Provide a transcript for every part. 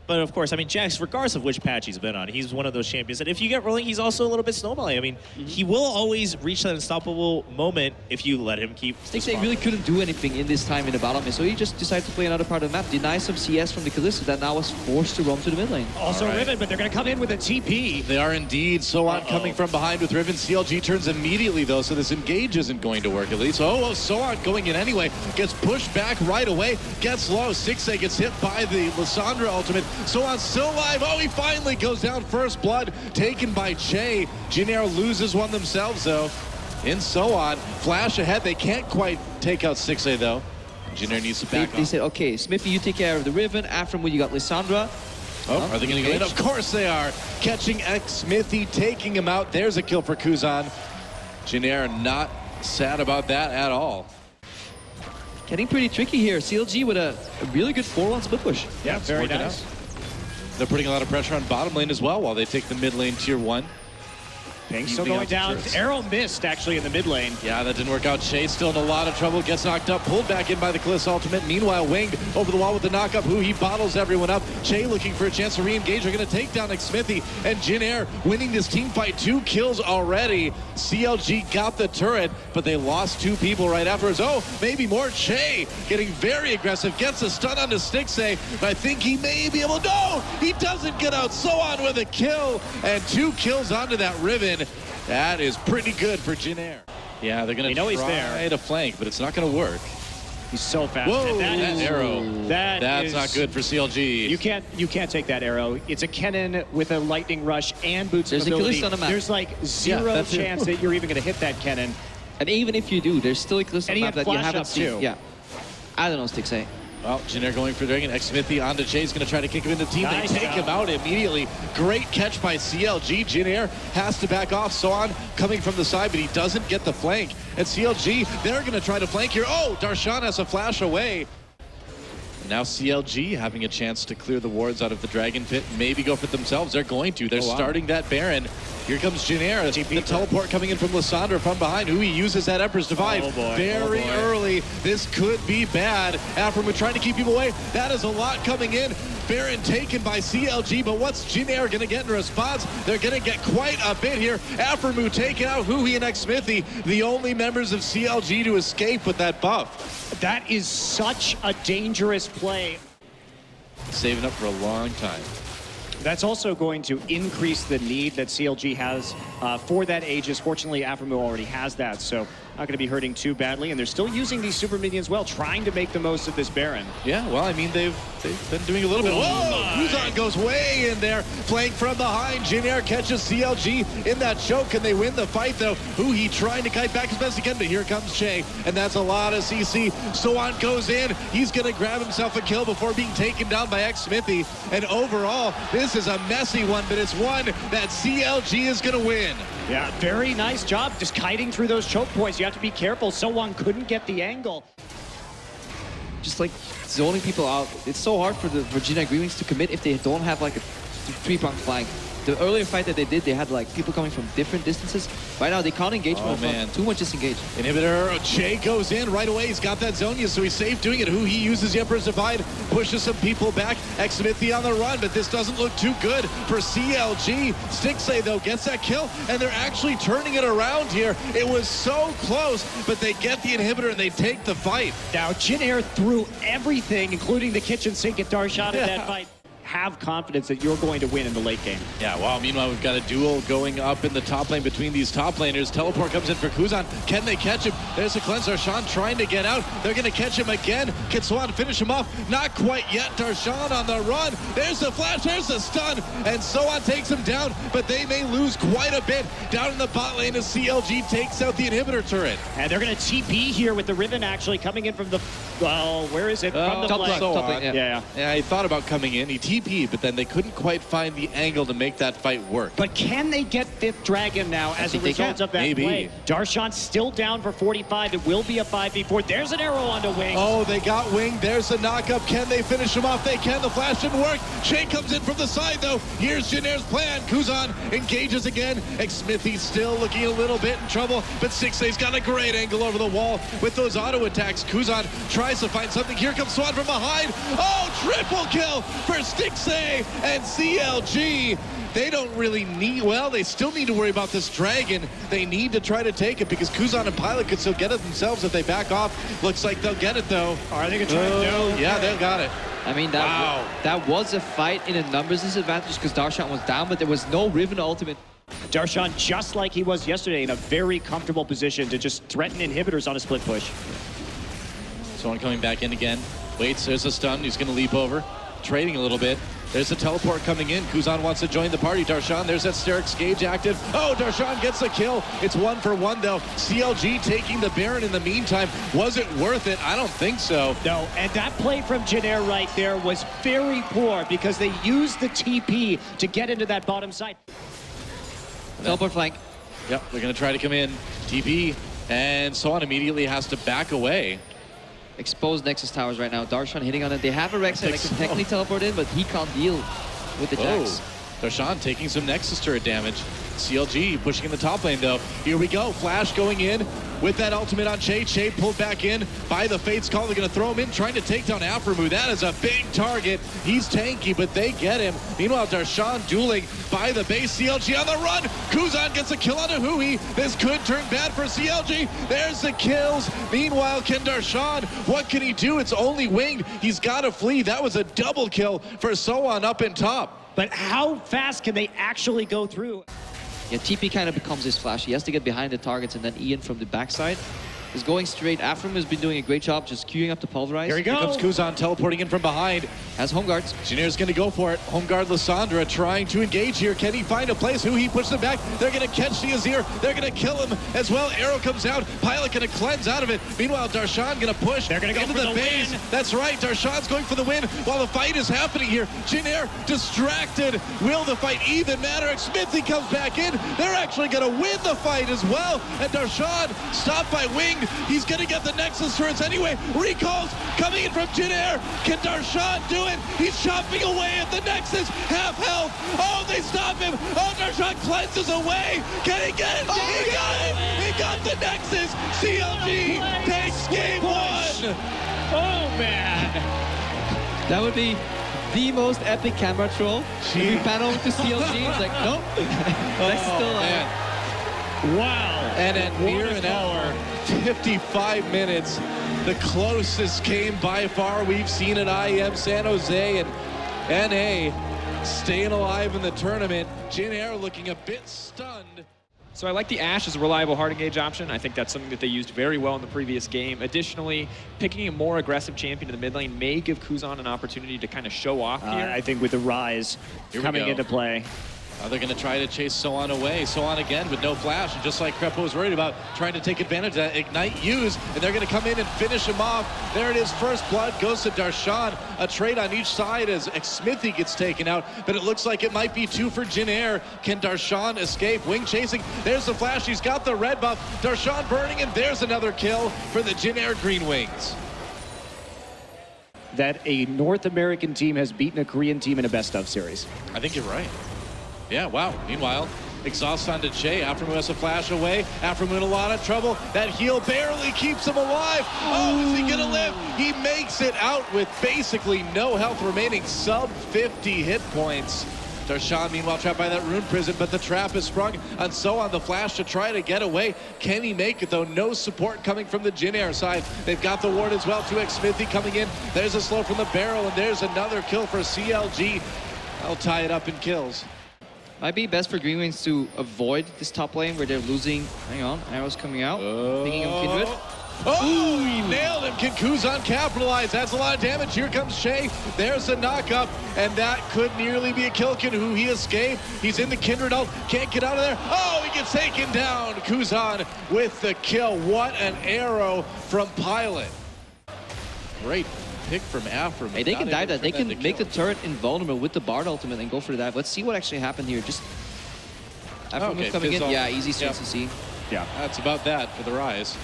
But of course, I mean, Jax, regardless of which patch he's been on, he's one of those champions that if you get rolling, he's also a little bit snowballing. I mean, he will always reach that unstoppable moment if you let him keep. Stixay really couldn't do anything in this time in the battle mid, so he just decided to play another part of the map, deny some CS from the Kalista that now was forced to roam to the mid lane. Also Riven, but they're going to come in with a TP. They are indeed. Soan coming from behind with Riven. CLG turns immediately though, so this engage isn't going to work at least. Oh, Soan going in anyway. Gets pushed back right away. Gets low. Stixay gets hit by the Lissandra ultimate. Soan's still alive. Oh, he finally goes down. First blood taken by Che. Jin Air loses one themselves though. In Soan. Flash ahead. They can't quite take out Stixay though. Jin Air needs to back They said, okay, Smithy, you take care of the Riven. After you got Lissandra. Oh, are they going to go in? Of course they are. Catching Smithy, taking him out. There's a kill for Kuzan. Jin Air not sad about that at all. Getting pretty tricky here. CLG with a really good 4-1 split push. Yeah, very nice. They're putting a lot of pressure on bottom lane as well while they take the mid lane tier 1. Ping still going down. Arrow missed actually in the mid lane. Yeah, that didn't work out. Shea still in a lot of trouble. Gets knocked up, pulled back in by the Kalista ultimate. Meanwhile, Winged over the wall with the knockup. He bottles everyone up. Shea looking for a chance to re-engage. They're going to take down Smithy and Jin Air winning this team fight. 2 kills already. CLG got the turret, but they lost 2 people right afterwards. Oh, maybe more. Shea getting very aggressive. Gets a stun onto Stixay, but I think he may be able to. No, he doesn't get out. Soan with a kill and 2 kills onto that Riven. That is pretty good for Jin Air. Yeah, they're going to try to flank, but it's not going to work. He's so fast. Whoa, that arrow. That's not good for CLG. You can't take that arrow. It's a Kennen with a lightning rush and boots of ability. On the map. There's like zero chance that you're even going to hit that Kennen. And even if you do, there's still a Kalista on the map that you haven't seen. Too. Yeah. I don't know, Stixay. Well, Jin Air going for Dragon. Smithy onto Chase, going to try to kick him into the team. Nice they take him out immediately. Great catch by CLG. Jin Air has to back off. Soan coming from the side, but he doesn't get the flank. And CLG, they're going to try to flank here. Oh, Darshan has a flash away. And now CLG having a chance to clear the wards out of the Dragon Pit. Maybe go for it themselves. They're going to. They're starting that Baron. Here comes Jin Air. The teleport coming in from Lissandra from behind. He uses that Emperor's Divide very early. This could be bad. Aftermu trying to keep him away. That is a lot coming in. Baron taken by CLG, but what's Jin Air going to get in response? They're going to get quite a bit here. Aftermu taking out Huhi and Smithy, the only members of CLG to escape with that buff. That is such a dangerous play. Saving up for a long time. That's also going to increase the need that CLG has for that Aegis. Fortunately, Aftermu already has that, so not going to be hurting too badly. And they're still using these super minions well, trying to make the most of this Baron. Yeah, well, I mean, they've been doing a little bit. Whoa! Kuzan goes way in there, flank from behind. Jin Air catches CLG in that choke, and they win the fight, though. Huhi trying to kite back as best he can, but here comes Che, and that's a lot of CC. Soan goes in. He's going to grab himself a kill before being taken down by Smithy. And overall, this is a messy one, but it's one that CLG is going to win. Yeah, very nice job just kiting through those choke points. You have to be careful. Soan couldn't get the angle. Just like zoning people out. It's so hard for the Virginia Greenwings to commit if they don't have like a 3-pronged flank. The earlier fight that they did, they had like people coming from different distances. Right now, they can't engage too much disengage. Inhibitor, Che goes in right away. He's got that Zonia, so he's safe doing it. He uses the Emperor's Divide, pushes some people back. Smithy on the run, but this doesn't look too good for CLG. Stixay, though, gets that kill, and they're actually turning it around here. It was so close, but they get the inhibitor and they take the fight. Now, Jin Air threw everything, including the kitchen sink at Darshan in that fight. Have confidence that you're going to win in the late game. Yeah, wow, meanwhile, we've got a duel going up in the top lane between these top laners. Teleport comes in for Kuzan. Can they catch him? There's a cleanse. Darshan trying to get out. They're going to catch him again. Can Soan finish him off? Not quite yet. Darshan on the run. There's the flash. There's the stun. And Soan takes him down, but they may lose quite a bit. Down in the bot lane as CLG takes out the inhibitor turret. And they're going to TP here with the Riven actually coming in from the... Well, where is it? From the top flank. yeah. Yeah, he thought about coming in. He TP'd, but then they couldn't quite find the angle to make that fight work. But can they get 5th Dragon now as a result of that play? Darshan's still down for 45. It will be a 5v4. There's an arrow onto Wing. Oh, they got Wing. There's the knockup. Can they finish him off? They can. The flash didn't work. Che comes in from the side, though. Here's Jin Air's plan. Kuzan engages again. Smithy's still looking a little bit in trouble, but Stixay's got a great angle over the wall with those auto attacks. Kuzan tries to find something. Here comes Swan from behind. Oh, triple kill for Stixay. Xay and CLG. They don't really need, well, they still need to worry about this Dragon. They need to try to take it because Kuzan and Pilot could still get it themselves if they back off. Looks like they'll get it though. Are they going to try? No. Yeah, they got it. I mean, that was a fight in a numbers disadvantage because Darshan was down, but there was no Riven ultimate. Darshan, just like he was yesterday, in a very comfortable position to just threaten inhibitors on a split push. Someone coming back in again. Waits, there's a stun. He's going to leap over. Trading a little bit. There's a teleport coming in. Kuzan wants to join the party. Darshan, there's that Sterix Gage active. Oh, Darshan gets the kill. It's 1 for 1 though. CLG taking the Baron in the meantime. Was it worth it? I don't think so. No, and that play from Jinair right there was very poor because they used the TP to get into that bottom side. Teleport flank. Yep, they're going to try to come in. TP, and Sohan immediately has to back away. Exposed Nexus towers right now. Darshan hitting on it. They have a Rex that can technically teleport in, but he can't deal with the Jax. Darshan taking some Nexus turret damage. CLG pushing in the top lane though. Here we go. Flash going in with that ultimate on Che. Che pulled back in by the Fates call. They're going to throw him in, trying to take down Aframu. That is a big target. He's tanky, but they get him. Meanwhile, Darshan dueling by the base. CLG on the run. Kuzan gets a kill on a Hui. This could turn bad for CLG. There's the kills. Meanwhile, can Darshan, what can he do? It's only winged. He's got to flee. That was a double kill for Sohan up in top. But how fast can they actually go through? Yeah, TP kind of becomes his flash. He has to get behind the targets, and then Ian from the backside is going straight. Afram has been doing a great job just queuing up the pulverize. Here he goes. Here comes Kuzan teleporting in from behind. Has home guards. Jinair's going to go for it. Home guard Lissandra trying to engage here. Can he find a place? Who he pushes him back. They're going to catch the Azir. They're going to kill him as well. Arrow comes out. Pilot going to cleanse out of it. Meanwhile, Darshan going to push. They're going to go into for the base. win. That's right. Darshan's going for the win while the fight is happening here. Jinair distracted. Will the fight even matter? Smithy comes back in. They're actually going to win the fight as well. And Darshan stopped by Winged. He's going to get the Nexus turrets anyway. Recalls coming in from Jinair. Can Darshan do it? He's chopping away at the Nexus. Half health. Oh, they stop him. Oh, Darshan cleanses away. Can he get it? Oh, he got it. He got the Nexus. CLG takes game 1. Oh, man. That would be the most epic camera troll. If you panel to CLG, it's like, nope. That's still Man. Wow. And at near an hour, 55 minutes, the closest game by far we've seen at IEM San Jose, and NA staying alive in the tournament. Jinair looking a bit stunned. So I like the Ashe as a reliable hard engage option. I think that's something that they used very well in the previous game. Additionally, picking a more aggressive champion in the mid lane may give Kuzan an opportunity to kind of show off here. I think with the Rise coming into play. They're going to try to chase Sohan away. Sohan again with no flash, and just like Crepo was worried about, trying to take advantage of that Ignite use, and they're going to come in and finish him off. There it is, first blood goes to Darshan. A trade on each side as Smithy gets taken out, but it looks like it might be 2 for Jinair. Can Darshan escape? Wing chasing, there's the flash, he's got the red buff. Darshan burning, and there's another kill for the Jinair Green Wings. That a North American team has beaten a Korean team in a best-of series. I think you're right. Yeah, wow. Meanwhile, exhaust onto Che. Aframu has a flash away. Aframu in a lot of trouble. That heal barely keeps him alive. Oh, is he gonna live? He makes it out with basically no health remaining. Sub 50 hit points. Darshan, meanwhile, trapped by that rune prison, but the trap is sprung on Sohan the flash to try to get away. Can he make it, though? No support coming from the Jinair side. They've got the ward as well. 2x Smithy coming in. There's a slow from the barrel, and there's another kill for CLG. I'll tie it up in kills. Might be best for Green Wings to avoid this top lane where they're losing. Hang on, arrows coming out. Thinking of Kindred. Oh, he nailed him. Can Kuzan capitalize? That's a lot of damage. Here comes Shay. There's a knockup, and that could nearly be a kill. Can who he escaped? He's in the Kindred ult. Can't get out of there. Oh, he gets taken down. Kuzan with the kill. What an arrow from Pilot. Great pick from Afram. Hey, they can dive that. They can make the turret invulnerable with the Bard ultimate and go for the dive. Let's see what actually happened here. Just Afram coming in. Yeah, easy straight to see. Yeah, that's about that for the Rise.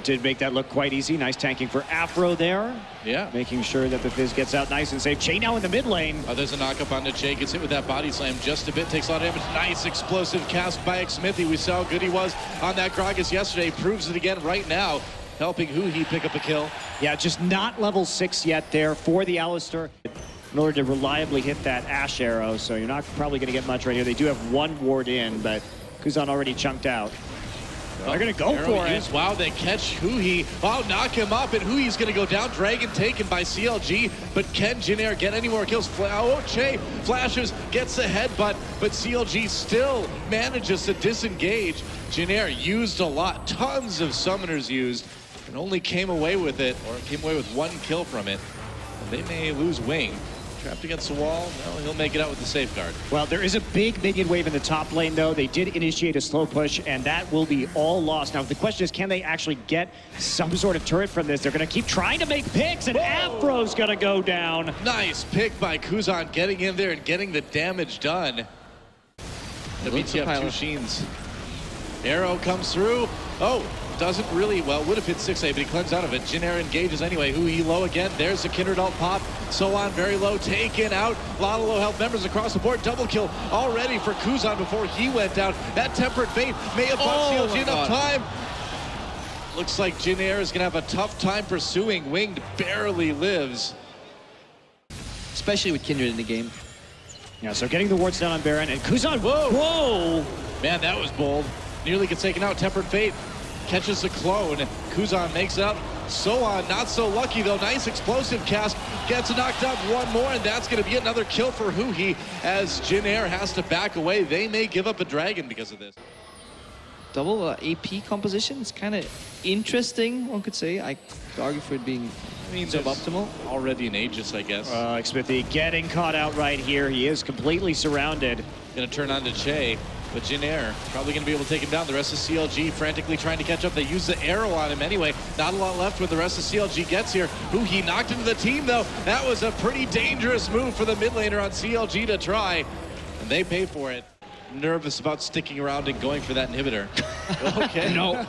Did make that look quite easy. Nice tanking for Afro there. Yeah. Making sure that the Fizz gets out nice and safe. Che now in the mid lane. Oh, there's a knock-up onto Che. Gets hit with that body slam just a bit. Takes a lot of damage. Nice explosive cast by Smithy. We saw how good he was on that Gragas yesterday. Proves it again right now. Helping Huhi pick up a kill. Yeah, just not level 6 yet there for the Alistar. in order to reliably hit that Ash arrow, so you're not probably going to get much right here. They do have one ward in, but Kuzan already chunked out. They're going to go for it. Wow, they catch Huhi. Wow, knock him up, and Hui's going to go down. Dragon taken by CLG, but can Jin Air get any more kills? Oh, Che flashes, gets the headbutt, but CLG still manages to disengage. Jin Air used a lot, tons of summoners used, and only came away with it, or came away with one kill from it. They may lose Wing. Trapped against the wall. Well, he'll make it out with the safeguard. Well, there is a big minion wave in the top lane, though. They did initiate a slow push, and that will be all lost. Now, the question is, can they actually get some sort of turret from this? They're going to keep trying to make picks, and Afro's going to go down. Nice pick by Kuzan, getting in there and getting the damage done. The BTF 2 Sheens. Arrow comes through. Oh, doesn't really, well, would have hit 6A, but he cleansed out of it. Jin Air engages anyway. Huhi low again. There's the Kindred ult pop. So on, very low, taken out. A lot of low health members across the board. Double kill already for Kuzan before he went down. That Tempered Fate may have bought CLG enough time. Looks like Jin Air is going to have a tough time pursuing. Winged barely lives. Especially with Kindred in the game. Yeah, so getting the wards down on Baron, and Kuzan, whoa! Man, that was bold. Nearly gets taken out. Tempered Fate catches the clone. Kuzan makes it up. Soan, not so lucky though. Nice explosive cast. Gets knocked up one more, and that's going to be another kill for Huhi as Jin Air has to back away. They may give up a dragon because of this. Double AP composition is kind of interesting, one could say. I could argue for it being suboptimal. Already an Aegis, I guess. Xmithie getting caught out right here. He is completely surrounded. Going to turn on to Che. But Jin Air probably going to be able to take him down. The rest of CLG frantically trying to catch up. They use the arrow on him anyway. Not a lot left when the rest of CLG gets here. Huhi knocked into the team, though. That was a pretty dangerous move for the mid laner on CLG to try. And they pay for it. Nervous about sticking around and going for that inhibitor. Okay. No.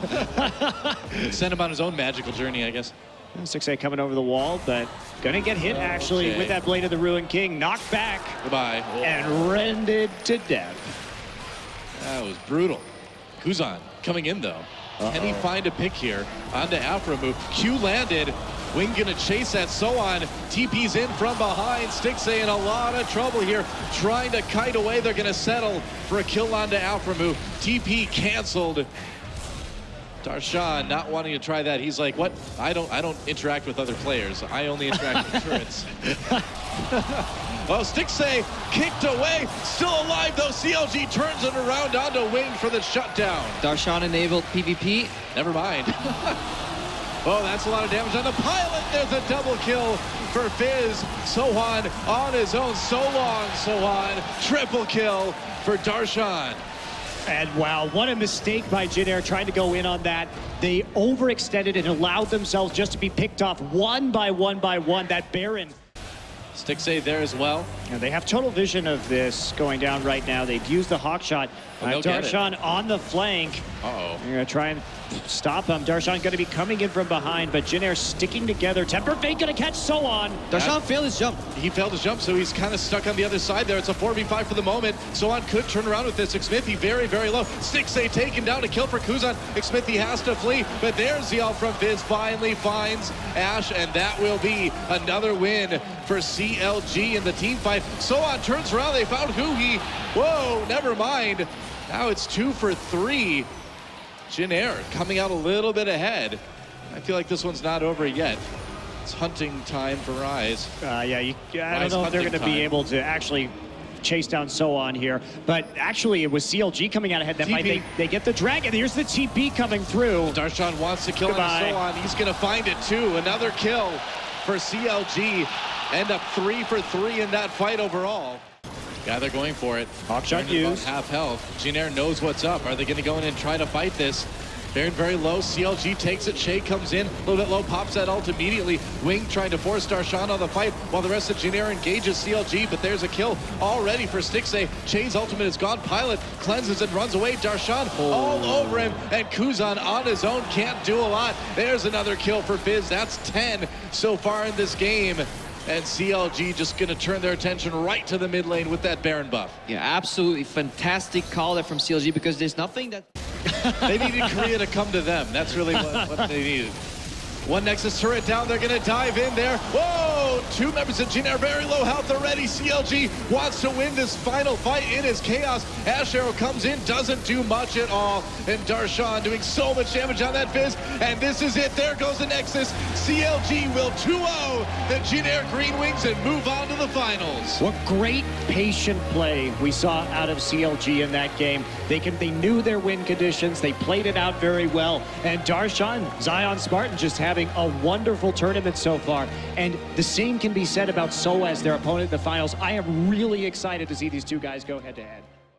Send him on his own magical journey, I guess. 6A coming over the wall, but gonna get hit actually with that Blade of the Ruined King. Knocked back. Goodbye. And rended to death. That was brutal. Kuzan coming in though. Can he find a pick here? Onto Afro move. Q landed. Wing gonna chase that. Soan TP's in from behind. Stixay in a lot of trouble here. Trying to kite away. They're gonna settle for a kill onto Afro move. TP canceled. Darshan not wanting to try that. He's like, what? I don't interact with other players. I only interact with turrets. Oh, Stixay kicked away. Still alive though. CLG turns it around onto Wing for the shutdown. Darshan enabled PvP. Never mind. Oh, that's a lot of damage on the pilot. There's a double kill for Fizz. Sohan on his own. So long, Sohan. Triple kill for Darshan. And wow, what a mistake by Jin Air trying to go in on that. They overextended and allowed themselves just to be picked off one by one by one. That Baron. Stixay there as well. And they have total vision of this going down right now. They've used the hawk shot. Darshan on the flank. Uh-oh. They're going to try and stop him. Darshan going to be coming in from behind, but Jin Air sticking together. Temper Fate going to catch Soan. Darshan failed his jump. He failed his jump, so he's kind of stuck on the other side there. It's a 4v5 for the moment. Soan could turn around with this. Xmithie very, very low. Stixay taken down, a kill for Kuzan. Xmithie has to flee, but there's the ult from Fizz. Finally finds Ash, and that will be another win for CLG in the team fight. Soan turns around. They found Huhi. Whoa, never mind. Now it's 2 for 3. Jin Air coming out a little bit ahead. I feel like this one's not over yet. It's hunting time for Rise. I don't know if they're going to be able to actually chase down Soan here. But actually, it was CLG coming out ahead that might. They get the dragon. Here's the TP coming through. Darshan wants to kill Soan. He's going to find it too. Another kill for CLG. End up 3 for 3 in that fight overall. Yeah, they're going for it. Hawkshot used. Half health. Jin Air knows what's up. Are they going to go in and try to fight this? Baron very low. CLG takes it. Shay comes in. A little bit low. Pops that ult immediately. Wing trying to force Darshan on the fight while the rest of Jin Air engages CLG. But there's a kill already for Stixay. Shay's ultimate is gone. Pilot cleanses and runs away. Darshan all over him. And Kuzan on his own can't do a lot. There's another kill for Fizz. That's 10 so far in this game. And CLG just going to turn their attention right to the mid lane with that Baron buff. Yeah, absolutely fantastic call there from CLG because there's nothing that... They needed Korea to come to them. That's really what they needed. One Nexus turret down. They're going to dive in there. Whoa! So 2 members of Jin Air very low health already. CLG wants to win this final fight in his chaos. Ash Arrow comes in, doesn't do much at all. And Darshan doing so much damage on that Fizz. And this is it. There goes the Nexus. CLG will 2-0 the Jin Air Green Wings and move on to the finals. What great patient play we saw out of CLG in that game. They knew their win conditions. They played it out very well. And Darshan, Zion Spartan just having a wonderful tournament so far. And the same can be said about Soaz, their opponent in the finals. I am really excited to see these two guys go head to head.